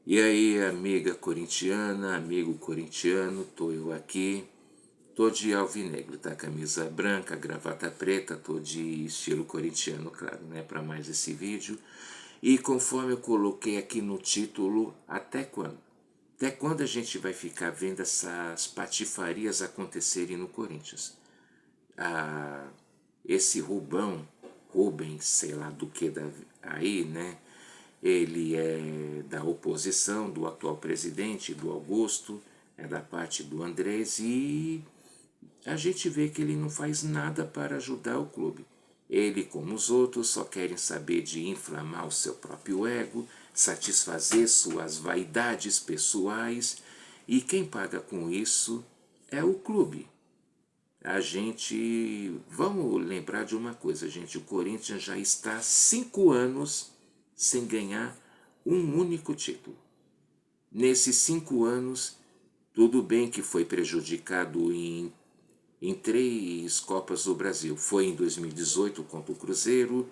E aí, amiga corintiana, amigo corintiano, tô eu aqui. Tô de alvinegro, tá? Camisa branca, gravata preta, tô de estilo corintiano, claro, né? Para mais esse vídeo. E conforme eu coloquei aqui no título, até quando? Até quando a gente vai ficar vendo essas patifarias acontecerem no Corinthians? Ah, esse Rubens, sei lá do que aí, né? Ele é da oposição do atual presidente, do Augusto, é da parte do Andrés, e a gente vê que ele não faz nada para ajudar o clube. Ele, como os outros, só querem saber de inflamar o seu próprio ego, satisfazer suas vaidades pessoais, e quem paga com isso é o clube. A gente, vamos lembrar de uma coisa, gente, o Corinthians já está há 5 anos sem ganhar um único título. Nesses 5 anos, tudo bem que foi prejudicado em 3 Copas do Brasil. Foi em 2018 contra o Cruzeiro,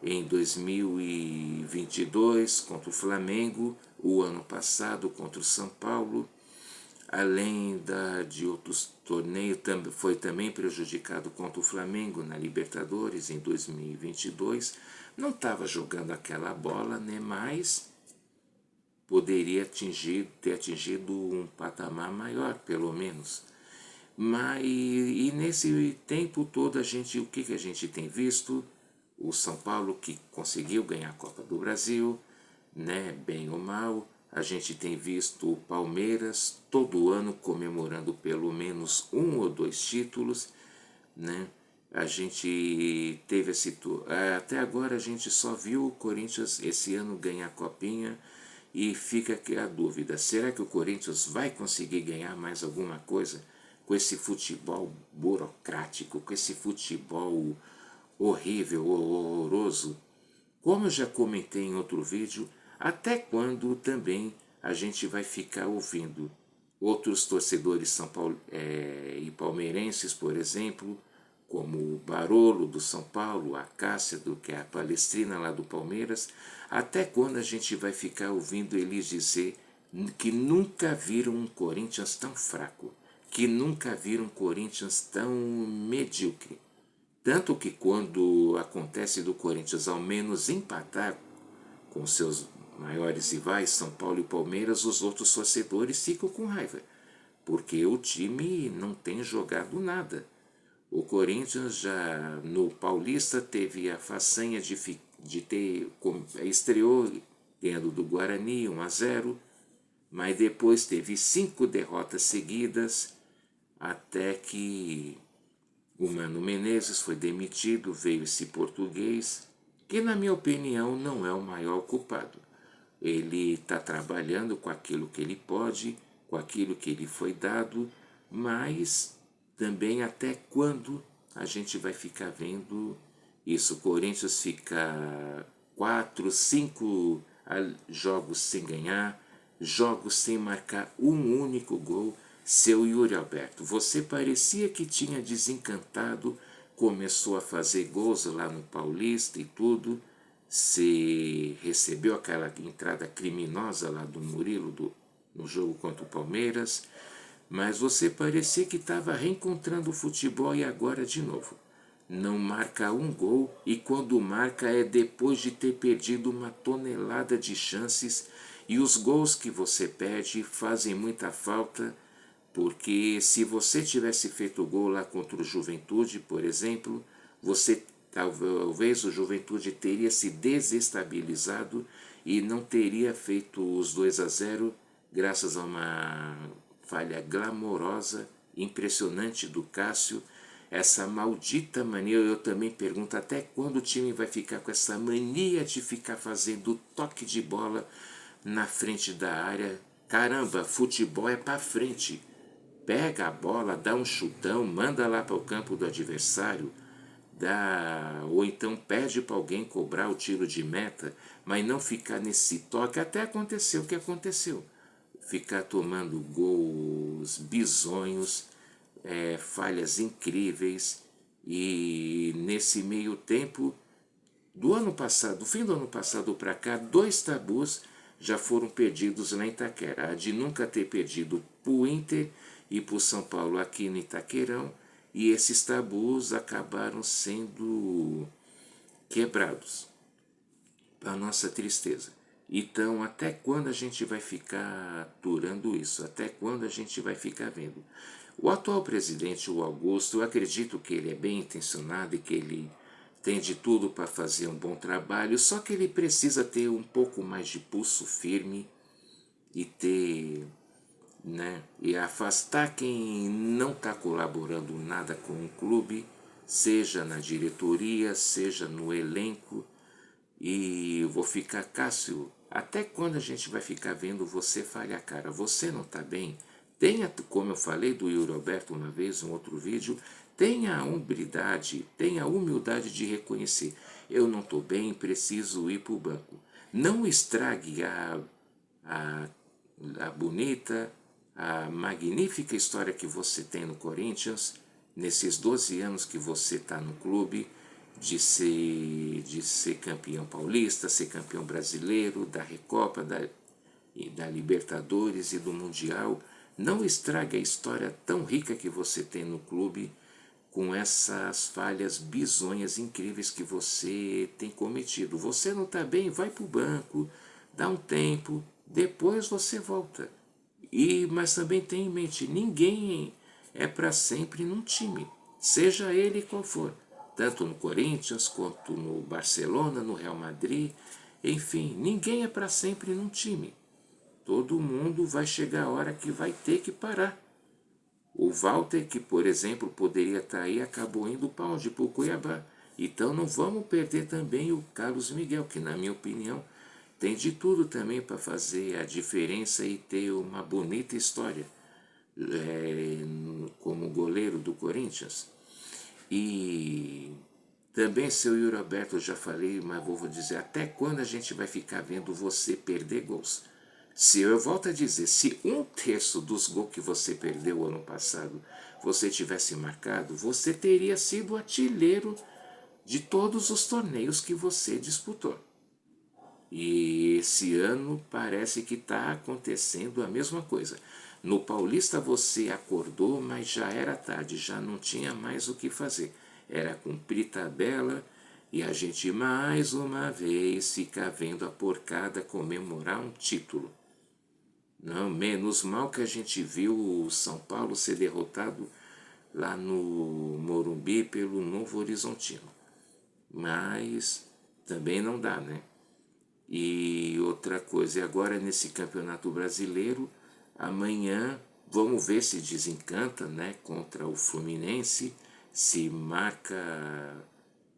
em 2022 contra o Flamengo, o ano passado contra o São Paulo, além de outros torneios, foi também prejudicado contra o Flamengo na Libertadores em 2022. Não estava jogando aquela bola, né? Mas poderia ter atingido um patamar maior, pelo menos. Mas e nesse tempo todo o que a gente tem visto? O São Paulo que conseguiu ganhar a Copa do Brasil, né, bem ou mal. A gente tem visto o Palmeiras todo ano comemorando pelo menos um ou dois títulos, né? A gente teve até agora a gente só viu o Corinthians esse ano ganhar a copinha e fica aqui a dúvida, será que o Corinthians vai conseguir ganhar mais alguma coisa com esse futebol burocrático, com esse futebol horrível, horroroso? Como eu já comentei em outro vídeo, até quando também a gente vai ficar ouvindo outros torcedores e palmeirenses, por exemplo, como o Barolo do São Paulo, a Cássia, que é a Palestrina lá do Palmeiras, até quando a gente vai ficar ouvindo eles dizer que nunca viram um Corinthians tão fraco, que nunca viram um Corinthians tão medíocre? Tanto que quando acontece do Corinthians ao menos empatar com seus maiores rivais, São Paulo e Palmeiras, os outros torcedores ficam com raiva, porque o time não tem jogado nada. O Corinthians já no Paulista teve a façanha de ter estreou ganhando do Guarani 1-0, mas depois teve 5 derrotas seguidas, até que o Mano Menezes foi demitido, veio esse português, que na minha opinião não é o maior culpado. Ele está trabalhando com aquilo que ele pode, com aquilo que lhe foi dado, mas também até quando a gente vai ficar vendo isso? O Corinthians fica 4, 5 jogos sem ganhar, jogos sem marcar um único gol. Seu Yuri Alberto, você parecia que tinha desencantado, começou a fazer gols lá no Paulista e tudo. Se recebeu aquela entrada criminosa lá do Murilo no jogo contra o Palmeiras, mas você parecia que estava reencontrando o futebol e agora de novo. Não marca um gol e quando marca é depois de ter perdido uma tonelada de chances, e os gols que você perde fazem muita falta, porque se você tivesse feito o gol lá contra o Juventude, por exemplo, talvez o Juventude teria se desestabilizado e não teria feito os 2-0 graças a uma falha glamourosa, impressionante do Cássio. Essa maldita mania, eu também pergunto até quando o time vai ficar com essa mania de ficar fazendo toque de bola na frente da área. Caramba, futebol é para frente. Pega a bola, dá um chutão, manda lá para o campo do adversário, ou então pede para alguém cobrar o tiro de meta, mas não ficar nesse toque. Até aconteceu o que aconteceu. Ficar tomando gols bizonhos, falhas incríveis, e nesse meio tempo do fim do ano passado para cá, 2 tabus já foram perdidos lá em Itaquera. A de nunca ter perdido para o Inter e para o São Paulo aqui no Itaquerão, e esses tabus acabaram sendo quebrados, para nossa tristeza. Então, até quando a gente vai ficar aturando isso? Até quando a gente vai ficar vendo? O atual presidente, o Augusto, eu acredito que ele é bem intencionado e que ele tem de tudo para fazer um bom trabalho, só que ele precisa ter um pouco mais de pulso firme e ter, né, e afastar quem não está colaborando nada com o clube, seja na diretoria, seja no elenco. E eu vou ficar, Cássio, até quando a gente vai ficar vendo você falhar, cara? Você não está bem? Tenha, como eu falei do Yuri Alberto uma vez, um outro vídeo, tenha a humildade de reconhecer. Eu não estou bem, preciso ir para o banco. Não estrague a, a bonita, a magnífica história que você tem no Corinthians, nesses 12 anos que você está no clube, de ser campeão paulista, ser campeão brasileiro, da Recopa, da Libertadores e do Mundial. Não estrague a história tão rica que você tem no clube com essas falhas bizonhas incríveis que você tem cometido. Você não está bem, vai para o banco, dá um tempo, depois você volta. Mas também tenha em mente, ninguém é para sempre num time, seja ele qual for, tanto no Corinthians quanto no Barcelona, no Real Madrid, enfim, ninguém é para sempre num time. Todo mundo vai chegar a hora que vai ter que parar. O Walter, que por exemplo poderia estar aí, acabou indo para onde? Para o Cuiabá. Então não vamos perder também o Carlos Miguel, que na minha opinião tem de tudo também para fazer a diferença e ter uma bonita história como goleiro do Corinthians. E também, seu Yuri Alberto, eu já falei, mas vou dizer, até quando a gente vai ficar vendo você perder gols? Se eu volto a dizer, se 1/3 dos gols que você perdeu ano passado você tivesse marcado, você teria sido artilheiro de todos os torneios que você disputou. E esse ano parece que está acontecendo a mesma coisa. No Paulista você acordou, mas já era tarde, já não tinha mais o que fazer. Era cumprir tabela e a gente mais uma vez fica vendo a porcada comemorar um título. Não, menos mal que a gente viu o São Paulo ser derrotado lá no Morumbi pelo Novo Horizontino. Mas também não dá, né? E outra coisa, e agora nesse Campeonato Brasileiro, amanhã vamos ver se desencanta, né, contra o Fluminense, se marca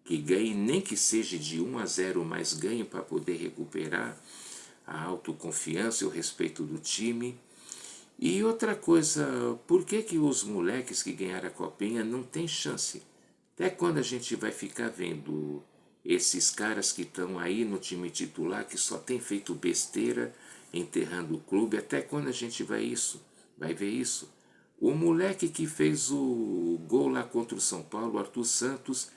que ganhe, nem que seja de 1-0, mas ganhe para poder recuperar a autoconfiança e o respeito do time. E outra coisa, por que que os moleques que ganharam a Copinha não tem chance? Até quando a gente vai ficar vendo esses caras que estão aí no time titular, que só tem feito besteira, enterrando o clube? Até quando a gente vai ver isso? O moleque que fez o gol lá contra o São Paulo, Arthur Santos,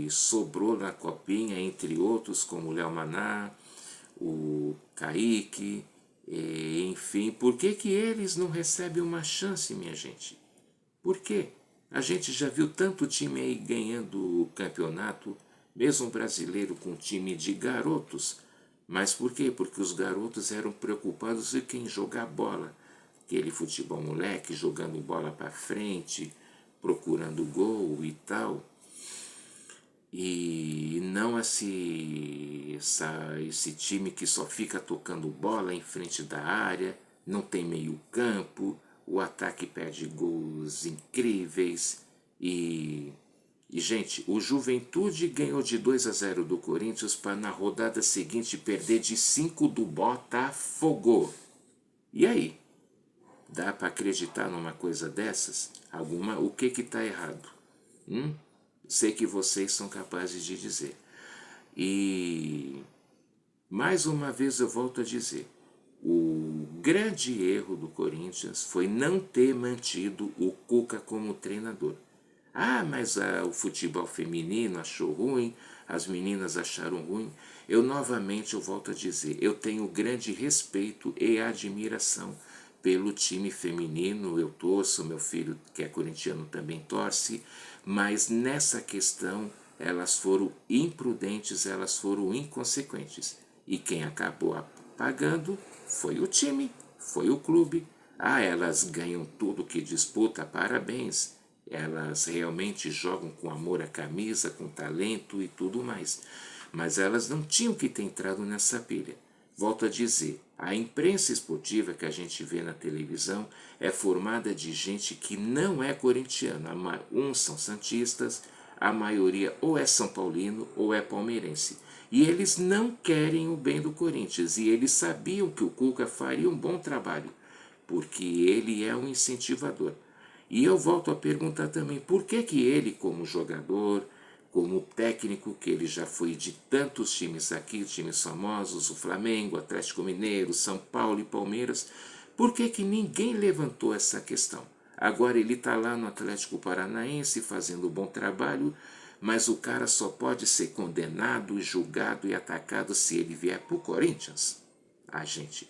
sobrou na Copinha, entre outros, como o Léo Maná, o Kaique, enfim. Por que que eles não recebem uma chance, minha gente? Por quê? A gente já viu tanto time aí ganhando o campeonato, mesmo brasileiro, com time de garotos. Mas por quê? Porque os garotos eram preocupados em quem jogar bola. Aquele futebol moleque, jogando bola para frente, procurando gol e tal. E não esse time que só fica tocando bola em frente da área, não tem meio campo, o ataque perde gols incríveis. Gente, o Juventude ganhou de 2-0 do Corinthians para na rodada seguinte perder de 5 do Botafogo. E aí? Dá para acreditar numa coisa dessas? O que está errado? Sei que vocês são capazes de dizer. E mais uma vez eu volto a dizer, o grande erro do Corinthians foi não ter mantido o Cuca como treinador. Mas o futebol feminino achou ruim, as meninas acharam ruim. Eu volto a dizer, eu tenho grande respeito e admiração pelo time feminino, eu torço, meu filho que é corintiano também torce, mas nessa questão elas foram imprudentes, elas foram inconsequentes. E quem acabou pagando foi o time, foi o clube. Ah, elas ganham tudo que disputa, parabéns. Elas realmente jogam com amor à camisa, com talento e tudo mais. Mas elas não tinham que ter entrado nessa pilha. Volto a dizer, a imprensa esportiva que a gente vê na televisão é formada de gente que não é corintiana. Uns são santistas, a maioria ou é São Paulino ou é palmeirense. E eles não querem o bem do Corinthians. E eles sabiam que o Cuca faria um bom trabalho, porque ele é um incentivador. E eu volto a perguntar também, por que ele, como jogador, como técnico, que ele já foi de tantos times aqui, times famosos, o Flamengo, Atlético Mineiro, São Paulo e Palmeiras, por que ninguém levantou essa questão? Agora ele está lá no Atlético Paranaense fazendo um bom trabalho, mas o cara só pode ser condenado, julgado e atacado se ele vier para o Corinthians. Ah, gente.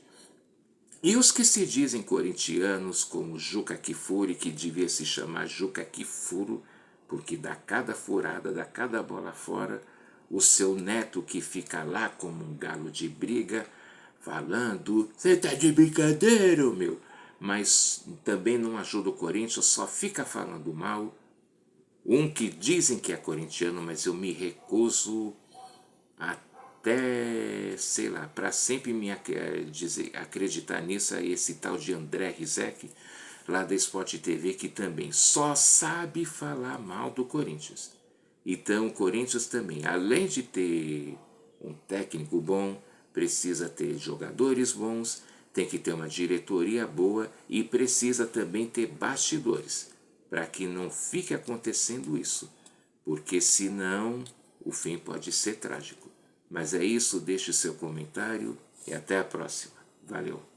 E os que se dizem corintianos, como Juca Kfouri, que devia se chamar Juca Kifuro, porque dá cada furada, dá cada bola fora, o seu neto que fica lá como um galo de briga, falando, você tá de brincadeira, meu, mas também não ajuda o Corinthians, só fica falando mal. Um que dizem que é corintiano, mas eu me recuso até, sei lá, para sempre acreditar nisso, é esse tal de André Rizek, lá da Sport TV, que também só sabe falar mal do Corinthians. Então o Corinthians também, além de ter um técnico bom, precisa ter jogadores bons, tem que ter uma diretoria boa e precisa também ter bastidores, para que não fique acontecendo isso, porque senão o fim pode ser trágico. Mas é isso, deixe seu comentário e até a próxima. Valeu!